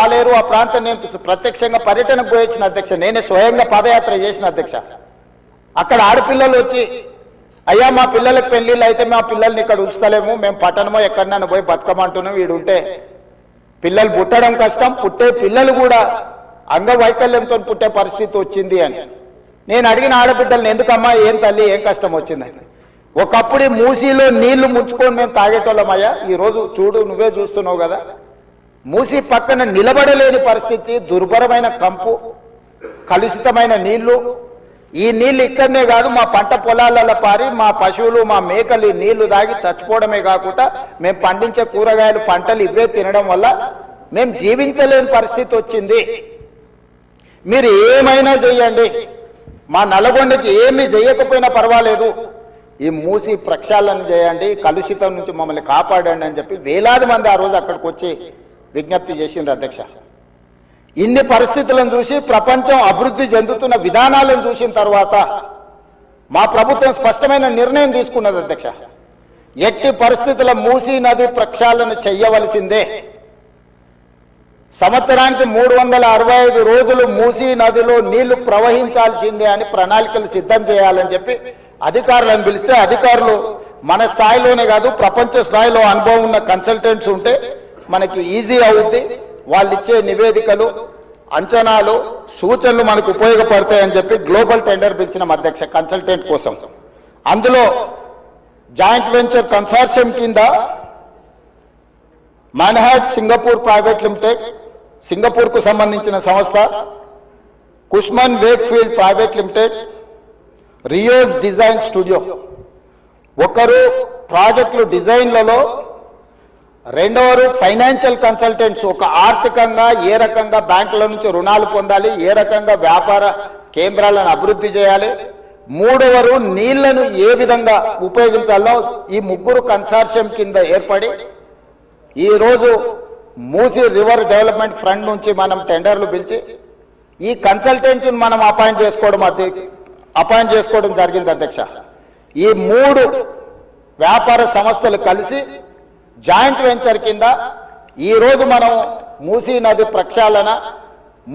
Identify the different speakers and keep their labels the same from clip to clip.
Speaker 1: ఆలేరు ఆ ప్రాంతం నేను ప్రత్యక్షంగా పర్యటనకు పోయొచ్చిన అధ్యక్ష. నేనే స్వయంగా పాదయాత్ర చేసిన అధ్యక్ష. అక్కడ ఆడపిల్లలు వచ్చి అయ్యా మా పిల్లలకు పెళ్లిళ్ళు అయితే మా పిల్లల్ని ఇక్కడ ఉంచుతలేము, మేము పట్టణమో ఎక్కడైనా పోయి బతకమంటున్నాం, వీడు ఉంటే పిల్లలు పుట్టడం కష్టం, పుట్టే పిల్లలు కూడా అంగవైకల్యంతో పుట్టే పరిస్థితి వచ్చింది అని. నేను అడిగిన ఆడబిడ్డల్ని ఎందుకమ్మా ఏం తల్లి ఏం కష్టం వచ్చిందని. ఒకప్పుడు మూసీలో నీళ్లు ముంచుకొని మేము తాగేటోళ్ళమయ్యా, ఈరోజు చూడు నువ్వే చూస్తున్నావు కదా, మూసీ పక్కన నిలబడలేని పరిస్థితి, దుర్భరమైన కంపు, కలుషితమైన నీళ్లు. ఈ నీళ్లు ఇక్కడనే కాదు మా పంట పొలాలలో పారి మా పశువులు మా మేకలు నీళ్లు తాగి చచ్చిపోవడమే కాకుండా మేము పండించే కూరగాయలు పంటలు ఇవే తినడం వల్ల మేము జీవించలేని పరిస్థితి వచ్చింది. మీరు ఏమైనా చెయ్యండి, మా నల్గొండకి ఏమీ చేయకపోయినా పర్వాలేదు, ఈ మూసి ప్రక్షాళన చేయండి, కలుషితం నుంచి మమ్మల్ని కాపాడండి అని చెప్పి వేలాది మంది ఆ రోజు అక్కడికి వచ్చి విజ్ఞప్తి చేసింది అధ్యక్ష. ఇన్ని పరిస్థితులను చూసి ప్రపంచం అభివృద్ధి చెందుతున్న విధానాలను చూసిన తర్వాత మా ప్రభుత్వం స్పష్టమైన నిర్ణయం తీసుకున్నది అధ్యక్ష. ఎట్టి పరిస్థితుల మూసీ నది ప్రక్షాళన చెయ్యవలసిందే. సంవత్సరానికి 365 రోజులు మూసీ నదిలో నీళ్లు ప్రవహించాల్సిందే అని ప్రణాళికలు సిద్ధం చేయాలని చెప్పి అధికారులను పిలిస్తే, అధికారులు మన స్థాయిలోనే కాదు ప్రపంచ స్థాయిలో అనుభవం ఉన్న కన్సల్టెంట్స్ ఉంటే మనకి ఈజీ అవుద్ది, వాళ్ళు ఇచ్చే నివేదికలు అంచనాలు సూచనలు మనకు ఉపయోగపడతాయని చెప్పి గ్లోబల్ టెండర్ పిలిచిన అధ్యక్ష కన్సల్టెంట్ కోసం. అందులో జాయింట్ వెంచర్ కన్సార్షియం కింద మాన్హాట్ సింగపూర్ ప్రైవేట్ లిమిటెడ్, సింగపూర్కు సంబంధించిన సంస్థ, Cushman Wakefield private limited, Rios design studio, ఒకరు ప్రాజెక్టులు డిజైన్లలో, రెండవరు ఫైనాన్షియల్ కన్సల్టెంట్స్, ఒక ఆర్థికంగా ఏ రకంగా బ్యాంకుల నుంచి రుణాలు పొందాలి, ఏ రకంగా వ్యాపార కేంద్రాలను అభివృద్ధి చేయాలి, మూడవరు నీళ్లను ఏ విధంగా ఉపయోగించాలో ఈ ముగ్గురు కన్సార్షియం కింద ఏర్పడి ఈరోజు మూసీ రివర్ డెవలప్మెంట్ ఫ్రంట్ నుంచి మనం టెండర్లు పిలిచి ఈ కన్సల్టెంట్ని మనం అపాయింట్ చేసుకోవడం జరిగింది అధ్యక్ష. ఈ 3 వ్యాపార సంస్థలు కలిసి జాయింట్ వెంచర్ కింద ఈరోజు మనం మూసీ నది ప్రక్షాళన,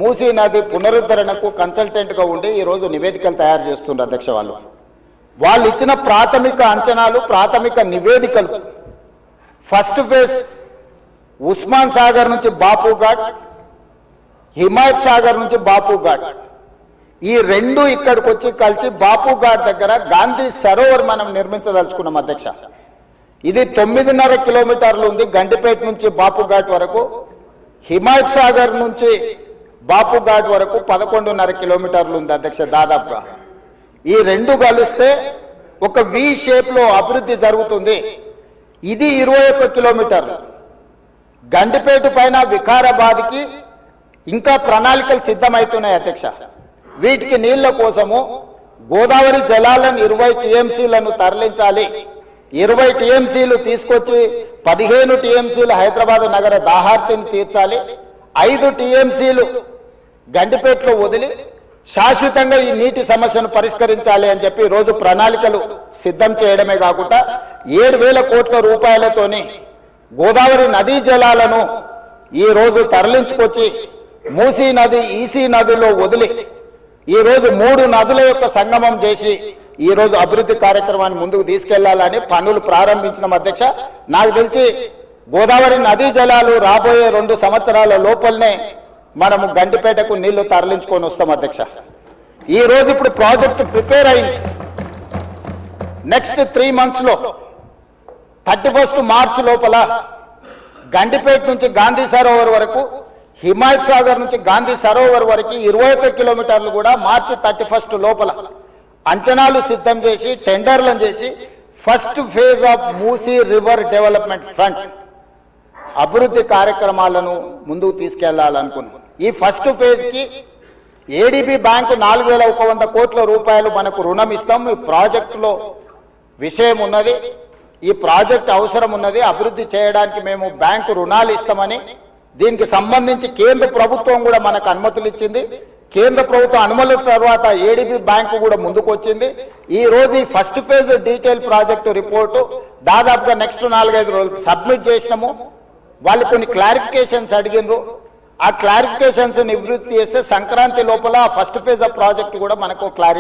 Speaker 1: మూసీ నది పునరుద్ధరణకు కన్సల్టెంట్గా ఉండి ఈరోజు నివేదికలు తయారు చేస్తున్నారు అధ్యక్ష. వాళ్ళు ఇచ్చిన ప్రాథమిక అంచనాలు, ప్రాథమిక నివేదికలు, ఫస్ట్ ఫేజ్ ఉస్మాన్ సాగర్ నుంచి బాపు ఘాట్, హిమాయత్ సాగర్ నుంచి బాపు ఘాట్, ఈ 2 ఇక్కడికి వచ్చి కలిసి బాపు ఘాట్ దగ్గర గాంధీ సరోవర్ మనం నిర్మించదలుచుకున్నాం అధ్యక్ష. ఇది 9.5 కిలోమీటర్లు ఉంది గండిపేట నుంచి బాపు ఘాట్ వరకు. హిమాయత్ సాగర్ నుంచి బాపు ఘాట్ వరకు 11.5 కిలోమీటర్లు ఉంది అధ్యక్ష దాదాపుగా. ఈ 2 కలిస్తే ఒక వి షేప్ లో అభివృద్ధి జరుగుతుంది. ఇది 21 కిలోమీటర్లు. గండిపేట పైన వికారాబాద్కి ఇంకా ప్రణాళికలు సిద్ధమవుతున్నాయి అధ్యక్ష. వీటికి నీళ్ల కోసము గోదావరి జలాలను 20 టీఎంసీలను తరలించాలి. 20 టీఎంసీలు తీసుకొచ్చి 15 టీఎంసీలు హైదరాబాద్ నగర దాహార్తిని తీర్చాలి. 5 టీఎంసీలు గండిపేటలో వదిలి శాశ్వతంగా ఈ నీటి సమస్యను పరిష్కరించాలి అని చెప్పి రోజు ప్రణాళికలు సిద్ధం చేయడమే కాకుండా 7,000 కోట్ల రూపాయలతోని గోదావరి నదీ జలాలను ఈ రోజు తరలించుకొచ్చి మూసీ నది, ఈసీ నదిలో వదిలి ఈరోజు 3 నదుల యొక్క సంగమం చేసి ఈరోజు అభివృద్ధి కార్యక్రమాన్ని ముందుకు తీసుకెళ్లాలని పనులు ప్రారంభించిన అధ్యక్ష. నాకు తెలిసి గోదావరి నదీ జలాలు రాబోయే 2 సంవత్సరాల లోపలనే మనము గండిపేటకు నీళ్లు తరలించుకొని వస్తాం అధ్యక్ష. ఈ రోజు ఇప్పుడు ప్రాజెక్టు ప్రిపేర్ అయింది. నెక్స్ట్ 3 months లో 31st మార్చ్ లోపల గండిపేట నుంచి గాంధీ సరోవర్ వరకు, హిమాయత్ సాగర్ నుంచి గాంధీ సరోవర్ వరకు 21 కిలోమీటర్లు కూడా మార్చి 31st లోపల అంచనాలు సిద్ధం చేసి టెండర్లను చేసి first phase of Musi river development front అభివృద్ధి కార్యక్రమాలను ముందుకు తీసుకెళ్లాలనుకున్నాం. ఈ ఫస్ట్ ఫేజ్ కి ఏడీబీ బ్యాంకు 4,100 కోట్ల రూపాయలు మనకు రుణం ఇస్తాం. ఈ ప్రాజెక్టులో విషయం ఉన్నది, ఈ ప్రాజెక్ట్ అవసరం ఉన్నది, అభివృద్ధి చేయడానికి మేము బ్యాంకు రుణాలు ఇస్తామని దీనికి సంబంధించి కేంద్ర ప్రభుత్వం కూడా మనకు అనుమతులు ఇచ్చింది. కేంద్ర ప్రభుత్వం అనుమతుల తర్వాత ఏడీబీ బ్యాంకు కూడా ముందుకు వచ్చింది. ఈ రోజు ఈ first phase detail project report దాదాపుగా నెక్స్ట్ 4-5 రోజులు సబ్మిట్ చేసినాము. వాళ్ళు కొన్ని క్లారిఫికేషన్స్ అడిగినారు. ఆ క్లారిఫికేషన్స్ నివృత్తి చేస్తే సంక్రాంతి లోపల ఫస్ట్ ఫేజ్ ఆఫ్ ప్రాజెక్ట్ కూడా మనకు క్లారిటీ